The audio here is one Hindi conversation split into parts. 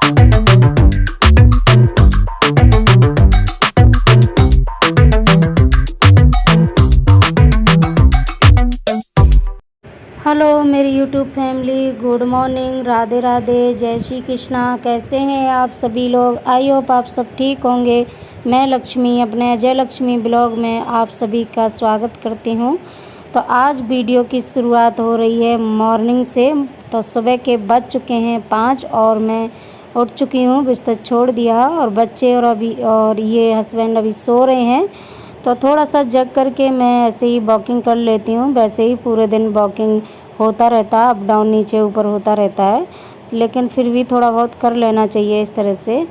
हेलो मेरी YouTube family, good morning, Radhe Radhe, जय श्री कृष्णा। कैसे हैं आप सभी लोग? आई होप आप सब ठीक होंगे। मैं लक्ष्मी अपने अजय लक्ष्मी ब्लॉग में आप सभी का स्वागत करती हूं। तो आज वीडियो की शुरुआत हो रही है मॉर्निंग से। तो सुबह के बज चुके हैं 5 और मैं उठ चुकी हूं, बिस्तर छोड़ दिया और बच्चे और ये हस्बैंड अभी सो रहे हैं। तो थोड़ा सा जग करके मैं ऐसे ही वॉकिंग कर लेती हूँ। वैसे ही पूरे दिन वॉकिंग होता रहता है, अप डाउन नीचे ऊपर होता रहता है, लेकिन फिर भी थोड़ा बहुत कर लेना चाहिए इस तरह से।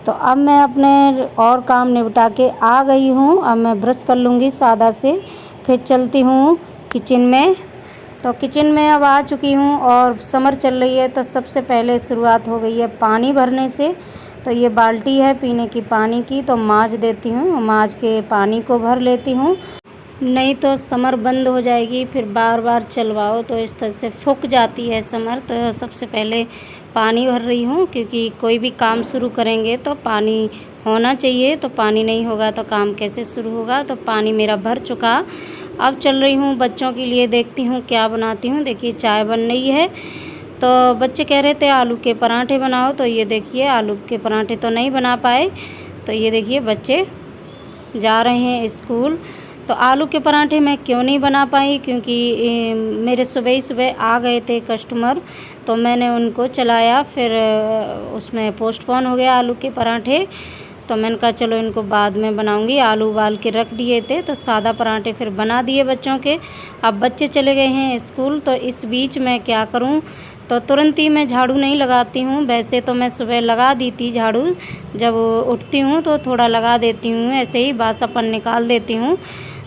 तो अब मैं अपने और काम निपटा के आ गई हूँ। अब मैं ब्रश कर लूँगी सादा से, फिर चलती हूँ किचन में। तो किचन में अब आ चुकी हूँ और समर चल रही है, तो सबसे पहले शुरुआत हो गई है पानी भरने से। तो ये बाल्टी है पीने की पानी की, तो मांज देती हूँ, मांज के पानी को भर लेती हूँ, नहीं तो समर बंद हो जाएगी। फिर बार बार चलवाओ तो इस तरह से फूक जाती है समर। तो सबसे पहले पानी भर रही हूँ, क्योंकि कोई भी काम शुरू करेंगे तो पानी होना चाहिए। तो पानी नहीं होगा तो काम कैसे शुरू होगा। तो पानी मेरा भर चुका। अब चल रही हूँ बच्चों के लिए, देखती हूँ क्या बनाती हूँ। देखिए चाय बन रही है। तो बच्चे कह रहे थे आलू के पराठे बनाओ, तो ये देखिए आलू के पराठे तो नहीं बना पाए। तो ये देखिए बच्चे जा रहे हैं स्कूल। तो आलू के पराठे मैं क्यों नहीं बना पाई, क्योंकि मेरे सुबह ही सुबह आ गए थे कस्टमर, तो मैंने उनको चलाया, फिर उसमें पोस्टपोन हो गया आलू के पराठे। तो मैंने कहा चलो इनको बाद में बनाऊंगी। आलू उबाल के रख दिए थे, तो सादा पराठे फिर बना दिए बच्चों के। अब बच्चे चले गए हैं स्कूल, तो इस बीच मैं क्या करूं, तो तुरंत ही मैं झाड़ू नहीं लगाती हूँ। वैसे तो मैं सुबह लगा दी थी झाड़ू, जब उठती हूँ तो थोड़ा लगा देती हूँ, ऐसे ही बासापन निकाल देती हूँ।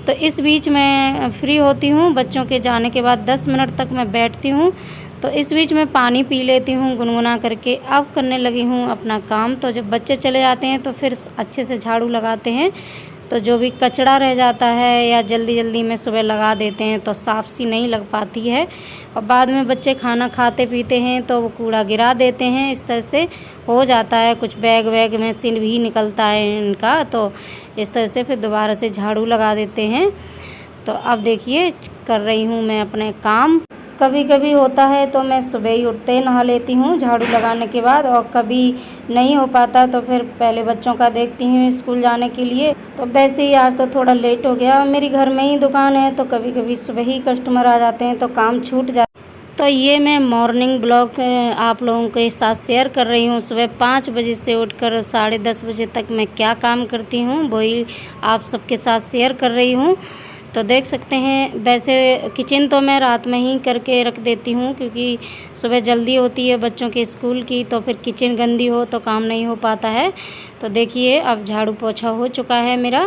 तो इस बीच मैं फ्री होती हूँ, बच्चों के जाने के बाद 10 मिनट तक मैं बैठती हूँ। तो इस बीच मैं पानी पी लेती हूँ गुनगुना करके। अब करने लगी हूँ अपना काम। तो जब बच्चे चले जाते हैं तो फिर अच्छे से झाड़ू लगाते हैं, तो जो भी कचरा रह जाता है या जल्दी जल्दी में सुबह लगा देते हैं तो साफ सी नहीं लग पाती है। और बाद में बच्चे खाना खाते पीते हैं तो वो कूड़ा गिरा देते हैं, इस तरह से हो जाता है। कुछ बैग वैग में से भी निकलता है इनका, तो इस तरह से फिर दोबारा से झाड़ू लगा देते हैं। तो अब देखिए कर रही हूँ मैं अपने काम। कभी कभी होता है तो मैं सुबह ही उठते ही नहा लेती हूँ झाड़ू लगाने के बाद, और कभी नहीं हो पाता तो फिर पहले बच्चों का देखती हूँ स्कूल जाने के लिए। तो वैसे ही आज तो थोड़ा लेट हो गया। मेरी घर में ही दुकान है, तो कभी कभी सुबह ही कस्टमर आ जाते हैं तो काम छूट जाता। तो ये मैं मॉर्निंग ब्लॉग आप लोगों के साथ शेयर कर रही हूँ। सुबह 5 बजे से उठकर 10:30 बजे तक मैं क्या काम करती हूँ, वही आप सबके साथ शेयर कर रही हूँ। तो देख सकते हैं, वैसे किचन तो मैं रात में ही करके रख देती हूँ, क्योंकि सुबह जल्दी होती है बच्चों के स्कूल की, तो फिर किचन गंदी हो तो काम नहीं हो पाता है। तो देखिए अब झाड़ू पोछा हो चुका है मेरा।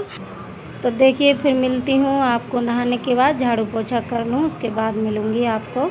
तो देखिए फिर मिलती हूँ आपको नहाने के बाद, झाड़ू पोछा कर लूँ उसके बाद मिलूँगी आपको।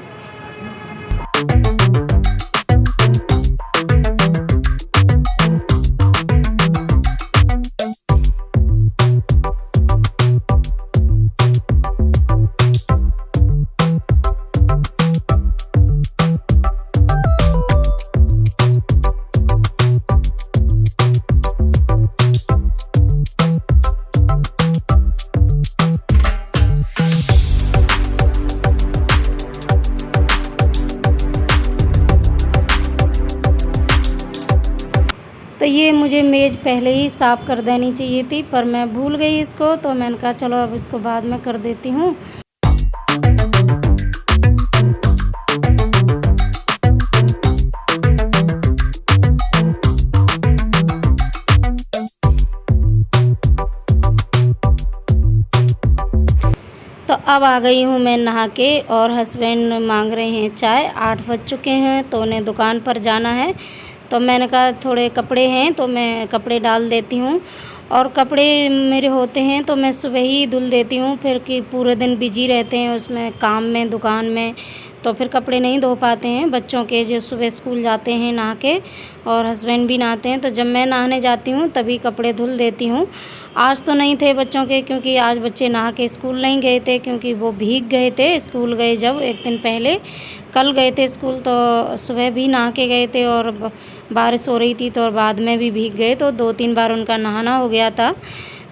तो ये मुझे मेज़ पहले ही साफ़ कर देनी चाहिए थी, पर मैं भूल गई इसको, तो मैंने कहा चलो अब इसको बाद में कर देती हूँ। तो अब आ गई हूँ मैं नहा के, और हस्बैंड मांग रहे हैं चाय। 8 बज चुके हैं तो उन्हें दुकान पर जाना है। तो मैंने कहा थोड़े कपड़े हैं तो मैं कपड़े डाल देती हूँ, और कपड़े मेरे होते हैं तो मैं सुबह ही धुल देती हूँ, फिर कि पूरे दिन बिजी रहते हैं उसमें काम में दुकान में, तो फिर कपड़े नहीं धो पाते हैं बच्चों के, जो सुबह स्कूल जाते हैं नहा के, और हस्बैंड भी नहाते हैं। तो जब मैं नहाने जाती हूँ तभी कपड़े धुल देती हूँ। आज तो नहीं थे बच्चों के, क्योंकि आज बच्चे नहा के स्कूल नहीं गए थे, क्योंकि वो भीग गए थे स्कूल गए जब एक दिन पहले। कल गए थे स्कूल तो सुबह भी नहा के गए थे और बारिश हो रही थी तो और बाद में भी भीग गए, तो 2-3 बार उनका नहाना हो गया था,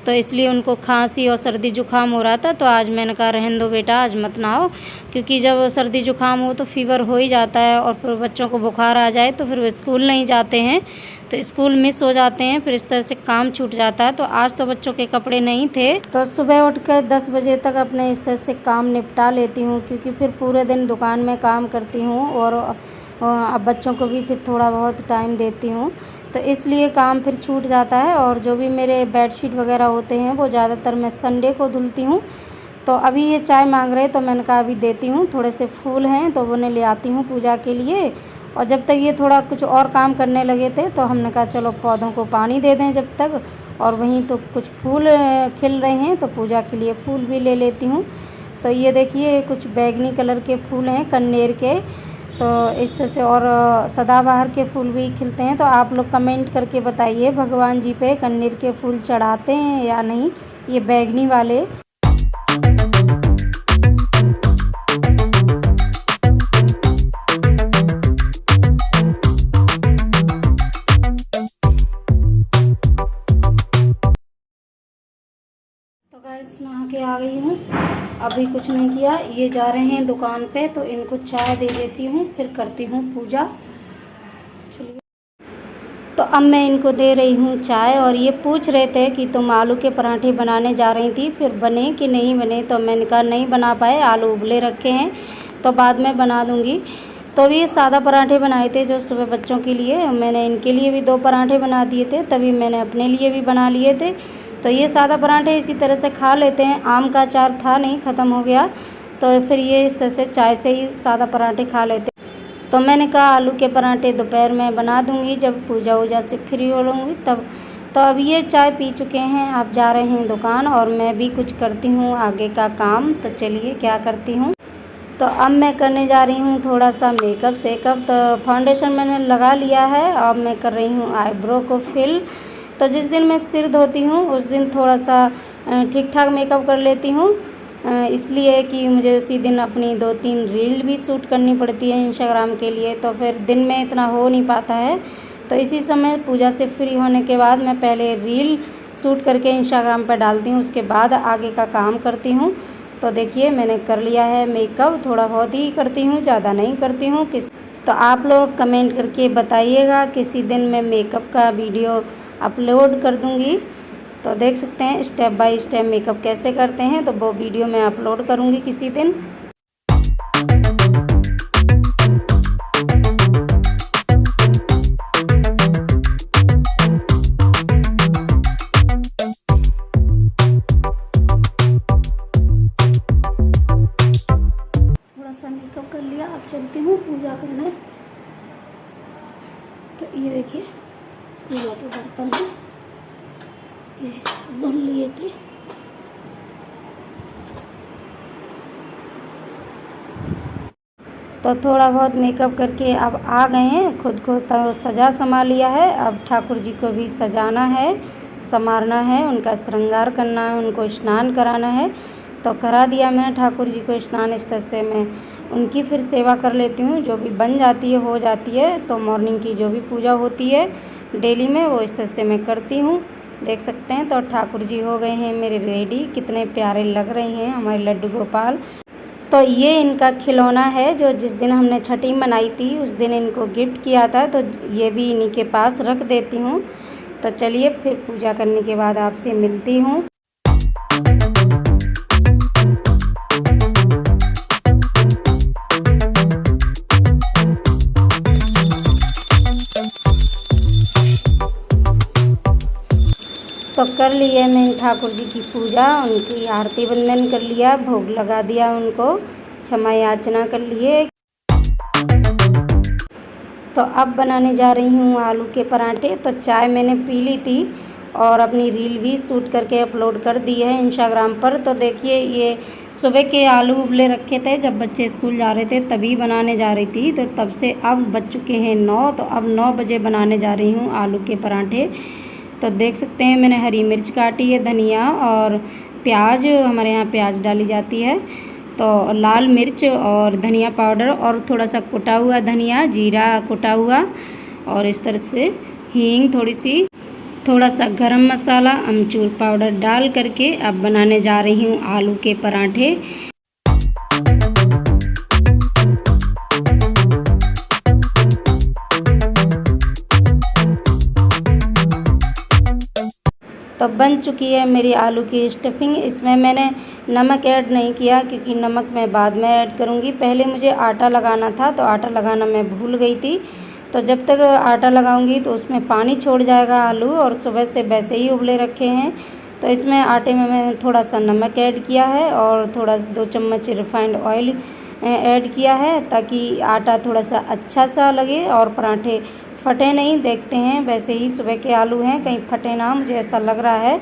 तो इसलिए उनको खांसी और सर्दी जुकाम हो रहा था। तो आज मैंने कहा रहने दो बेटा, आज मत नहाओ, क्योंकि जब सर्दी जुकाम हो तो फ़ीवर हो ही जाता है और फिर बच्चों को बुखार आ जाए तो फिर वो स्कूल नहीं जाते हैं, तो स्कूल मिस हो जाते हैं, फिर इस तरह से काम छूट जाता है। तो आज तो बच्चों के कपड़े नहीं थे, तो सुबह उठकर 10 बजे तक अपने इस तरह से काम निपटा लेती हूँ, क्योंकि फिर पूरे दिन दुकान में काम करती हूँ और अब बच्चों को भी फिर थोड़ा बहुत टाइम देती हूँ, तो इसलिए काम फिर छूट जाता है। और जो भी मेरे बेडशीट वगैरह होते हैं वो ज़्यादातर मैं संडे को धुलती हूँ। तो अभी ये चाय मांग रहे तो मैंने कहा अभी देती हूँ, थोड़े से फूल हैं तो उन्हें ले आती हूँ पूजा के लिए। और जब तक ये थोड़ा कुछ और काम करने लगे थे तो हमने कहा चलो पौधों को पानी दे दें जब तक, और वहीं तो कुछ फूल खिल रहे हैं तो पूजा के लिए फूल भी ले लेती हूँ। तो ये देखिए कुछ बैंगनी कलर के फूल हैं कन्नेर के, तो इस तरह से और सदाबहार के फूल भी खिलते हैं। तो आप लोग कमेंट करके बताइए भगवान जी पे कन्नेर के फूल चढ़ाते हैं या नहीं, ये बैंगनी वाले। तो गाइस नहा के आ गई हूँ, अभी कुछ नहीं किया, ये जा रहे हैं दुकान पे तो इनको चाय दे देती हूँ फिर करती हूँ पूजा। चलिए, तो अब मैं इनको दे रही हूँ चाय। और ये पूछ रहे थे कि तुम आलू के पराठे बनाने जा रही थी, फिर बने कि नहीं बने, तो मैंने कहा नहीं बना पाए, आलू उबले रखे हैं तो बाद में बना दूँगी। तो ये सादा पराठे बनाए थे जो सुबह बच्चों के लिए, मैंने इनके लिए भी 2 पराठे बना दिए थे, तभी मैंने अपने लिए भी बना लिए थे। तो ये सादा पराठे इसी तरह से खा लेते हैं, आम का अचार था नहीं, ख़त्म हो गया, तो फिर ये इस तरह से चाय से ही सादा पराठे खा लेते। तो मैंने कहा आलू के पराठे दोपहर में बना दूंगी जब पूजा वूजा से फ्री हो लूँगी तब। तो अब ये चाय पी चुके हैं, अब जा रहे हैं दुकान और मैं भी कुछ करती हूँ आगे का काम। तो चलिए क्या करती हूँ। तो अब मैं करने जा रही हूँ थोड़ा सा मेकअप सेकअप। तो फाउंडेशन मैंने लगा लिया है, अब मैं कर रही हूँ आईब्रो को फिल। तो जिस दिन मैं सिर धोती हूँ उस दिन थोड़ा सा ठीक ठाक मेकअप कर लेती हूँ, इसलिए कि मुझे उसी दिन अपनी 2-3 रील भी शूट करनी पड़ती है इंस्टाग्राम के लिए, तो फिर दिन में इतना हो नहीं पाता है। तो इसी समय पूजा से फ्री होने के बाद मैं पहले रील शूट करके इंस्टाग्राम पर डालती हूँ, उसके बाद आगे का काम करती हूँ। तो देखिए मैंने कर लिया है मेकअप, थोड़ा बहुत ही करती हूँ, ज़्यादा नहीं करती हूँ। तो आप लोग कमेंट करके बताइएगा, किसी दिन मैं मेकअप का वीडियो अपलोड कर दूँगी। तो देख सकते हैं स्टेप बाय स्टेप मेकअप कैसे करते हैं, तो वो वीडियो मैं अपलोड करूँगी किसी दिन। थोड़ा सा मेकअप कर लिया, अब चलती हूँ पूजा करने। तो ये देखिए पूजा के बर्तन हैं, ये धुल लिए थे। तो थोड़ा बहुत मेकअप करके अब आ गए हैं, खुद को तो सजा संभाल लिया है, अब ठाकुर जी को भी सजाना है, संवारना है, उनका श्रृंगार करना है, उनको स्नान कराना है। तो करा दिया मैंने ठाकुर जी को स्नान, इस तरह से मैं उनकी फिर सेवा कर लेती हूँ, जो भी बन जाती है हो जाती है। तो मॉर्निंग की जो भी पूजा होती है डेली में वो इस तरह से मैं करती हूँ, देख सकते हैं। तो ठाकुर जी हो गए हैं मेरे रेडी, कितने प्यारे लग रहे हैं हमारे लड्डू गोपाल। तो ये इनका खिलौना है जो जिस दिन हमने छठी मनाई थी उस दिन इनको गिफ्ट किया था, तो ये भी इन्हीं के पास रख देती हूँ। तो चलिए फिर पूजा करने के बाद आपसे मिलती हूँ। तो कर लिए मैंने ठाकुर जी की पूजा, उनकी आरती वंदन कर लिया, भोग लगा दिया, उनको क्षमा याचना कर लिए। तो अब बनाने जा रही हूँ आलू के पराठे। तो चाय मैंने पी ली थी और अपनी रील भी शूट करके अपलोड कर दी है इंस्टाग्राम पर। तो देखिए ये सुबह के आलू उबले रखे थे, जब बच्चे स्कूल जा रहे थे तभी बनाने जा रही थी। तो तब से अब बज चुके हैं 9, तो अब 9 बजे बनाने जा रही हूँ आलू के पराठे। तो देख सकते हैं मैंने हरी मिर्च काटी है, धनिया और प्याज, हमारे यहाँ प्याज डाली जाती है, तो लाल मिर्च और धनिया पाउडर और थोड़ा सा कुटा हुआ धनिया, जीरा कुटा हुआ, और इस तरह से हींग थोड़ी सी, थोड़ा सा गरम मसाला, अमचूर पाउडर डाल करके अब बनाने जा रही हूँ आलू के पराठे। तो बन चुकी है मेरी आलू की स्टफिंग। इसमें मैंने नमक ऐड नहीं किया क्योंकि नमक मैं बाद में ऐड करूँगी। पहले मुझे आटा लगाना था तो आटा लगाना मैं भूल गई थी। तो जब तक आटा लगाऊंगी तो उसमें पानी छोड़ जाएगा आलू, और सुबह से वैसे ही उबले रखे हैं। तो इसमें आटे में मैंने थोड़ा सा नमक ऐड किया है और थोड़ा 2 चम्मच रिफाइंड ऑयल ऐड किया है, ताकि आटा थोड़ा सा अच्छा सा लगे और पराठे फटे नहीं। देखते हैं, वैसे ही सुबह के आलू हैं, कहीं फटे ना, मुझे ऐसा लग रहा है।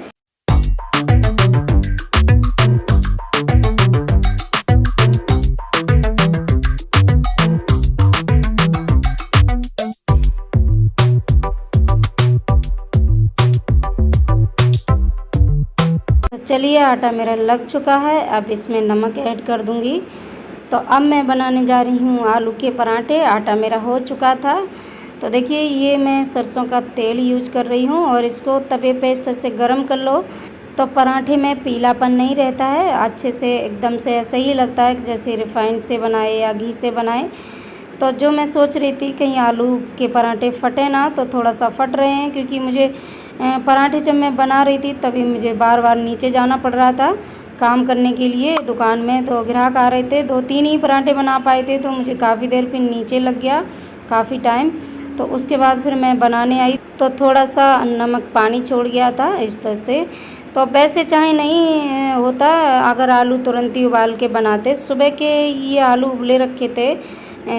तो चलिए, आटा मेरा लग चुका है। अब इसमें नमक ऐड कर दूंगी। तो अब मैं बनाने जा रही हूँ आलू के पराठे। आटा मेरा हो चुका था। तो देखिए, ये मैं सरसों का तेल यूज कर रही हूँ और इसको तवे पे इस तरह से गरम कर लो तो पराठे में पीलापन नहीं रहता है, अच्छे से एकदम से ऐसे ही लगता है जैसे रिफाइंड से बनाए या घी से बनाए। तो जो मैं सोच रही थी कहीं आलू के पराठे फटे ना, तो थोड़ा सा फट रहे हैं, क्योंकि मुझे पराठे जब मैं बना रही थी तभी मुझे बार बार नीचे जाना पड़ रहा था काम करने के लिए दुकान में। तो ग्राहक आ रहे थे, 2-3 ही पराठे बना पाए थे, तो मुझे काफ़ी देर फिर नीचे लग गया, काफ़ी टाइम। तो उसके बाद फिर मैं बनाने आई तो थोड़ा सा नमक पानी छोड़ गया था इस तरह से। तो वैसे चाहे नहीं होता अगर आलू तुरंत ही उबाल के बनाते। सुबह के ये आलू उबले रखे थे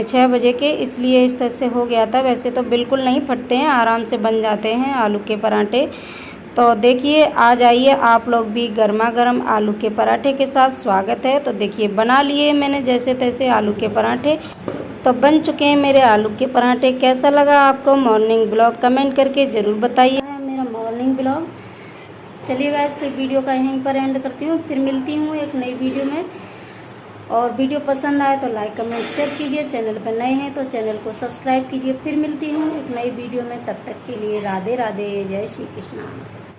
6 बजे के, इसलिए इस तरह से हो गया था। वैसे तो बिल्कुल नहीं फटते हैं, आराम से बन जाते हैं आलू के पराठे। तो देखिए, आ जाइए आप लोग भी गर्मा गर्म आलू के पराठे के साथ, स्वागत है। तो देखिए, बना लिए मैंने जैसे तैसे आलू के पराठे। तो बन चुके हैं मेरे आलू के पराठे। कैसा लगा आपको मॉर्निंग ब्लॉग, कमेंट करके ज़रूर बताइए। मेरा मॉर्निंग ब्लॉग, चलिए गाइस, फिर वीडियो का यहीं पर एंड करती हूँ। फिर मिलती हूँ एक नई वीडियो में। और वीडियो पसंद आए तो लाइक कमेंट शेयर कीजिए। चैनल पर नए हैं तो चैनल को सब्सक्राइब कीजिए। फिर मिलती हूँ एक नई वीडियो में, तब तक के लिए राधे राधे, जय श्री कृष्णा।